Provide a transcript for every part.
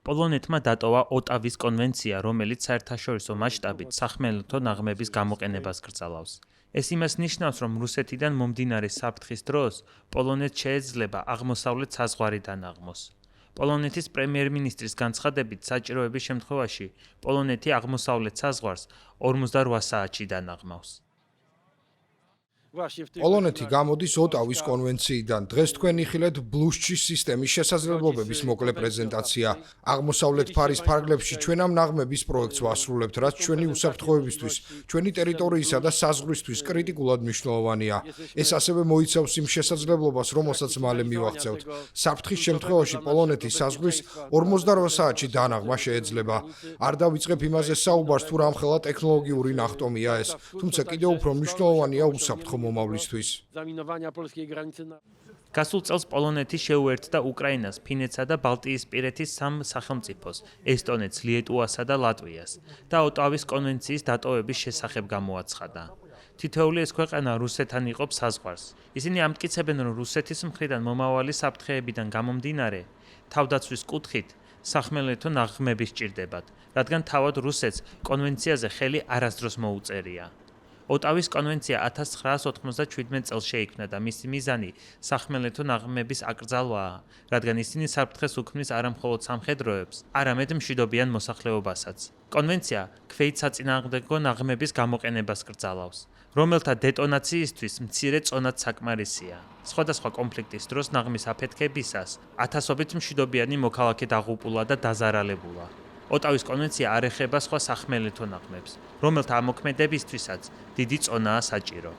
პოლონეთმა დატოვა ოტავის კონვენცია, რომელიც საერთაშორისო მასშტაბით სახმელეთო ნაღმების გამოყენებას კრძალავს. ეს იმას ნიშნავს, რომ რუსეთიდან მომდინარე საფრთხის დროს პოლონეთს შეეძლება აღმოსავლეთ საზღვარი დანაღმოს. პოლონეთის პრემიერ-მინისტრის განცხადებით, საჭიროების შემთხვევაში პოლონეთი აღმოსავლეთ საზღვარს 48 საათში დანაღმავს. პოლონეთი გამოდის ოტავის კონვენციიდან. დღეს თქვენ იხილეთ ბლუშჩის სისტემის შესაძლებლობების მოკლე პრეზენტაცია. აღმოსავლეთ ფარის ფარგლებში ჩვენ ამ ნაღმების პროექტს ვასრულებთ, რაც ჩვენი უსაფრთხოებისთვის, ჩვენი ტერიტორიისა და საზღვრისთვის კრიტიკულად მნიშვნელოვანია. ეს ასევე მოიცავს იმ შესაძლებლობას, რომელსაც მალე მივაღწევთ. საფრთხის შემთხვევაში პოლონეთის საზღვრის 48 საათში დანაღმა შეეძლება. არ დავიწყებ იმაზე საუბარს, თუ რამხელა ტექნოლოგიური ნახტომია ეს, თუმცა კიდევ უფრო მნიშვნელოვანია უსაფრთხო მომავლისთვის. გასულ წელს პოლონეთი შეუერთდა უკრაინას, ფინეთსა და ბალტიისპირეთის სამ სახელმწიფოს, ესტონეთს, ლიეტუვასა და ლატვიას და ოტავის კონვენციის დატოვების შესახებ გამოაცხადა. თითოეული ეს ქვეყანა რუსეთთან იყოფს საზღვარს. ისინი ამტკიცებენ, რომ რუსეთის მხრიდან მომავალი საფრთხეებიდან გამომდინარე, თავდაცვის კუთხით სახმელეთო ნაღმები სჭირდებათ, რადგან თავად რუსეთს კონვენციაზე ხელი არასდროს მოუწერია. ოტავის კონვენცია 1997 წელს შეიქმნა და მისი მიზანი სახმელეთო ნაღმების აკრძალვაა, რადგან ისინი საფრთხეს უქმნის არა მხოლოდ სამხედროებს, არამედ მშვიდობიან მოსახლეობასაც. კონვენცია ქვეით საწინააღმდეგო ნაღმების გამოყენებას კრძალავს, რომელთა დეტონაციისთვის მცირე წონაც საკმარისია. სხვადასხვა კონფლიქტის დროს ნაღმის აფეთქებისას ათასობით მშვიდობიანი მოქალაქე დაღუპულა და დაზარალებულა. ოტავის კონვენცია არ ეხება სხვა სახმელეთო ნაღმებს, რომელთა ამოქმედებისთვისაც დიდი წონაა საჭირო.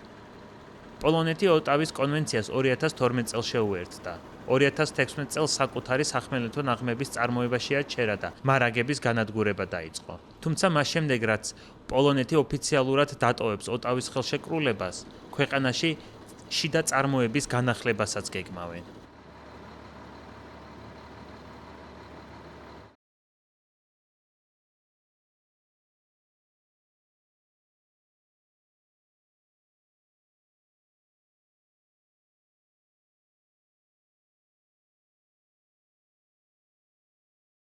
პოლონეთი ოტავის კონვენციას 2012 წელს შეუერთდა. 2016 წელს საკუთარი სახმელეთო ნაღმების წარმოებაში აჩერა და მარაგების განადგურება დაიწყო. თუმცა მას შემდეგ, რაც პოლონეთი ოფიციალურად დატოვებს ოტავის ხელშეკრულებას, ქვეყანაში შიდა წარმოების განახლებასაც გეგმავენ.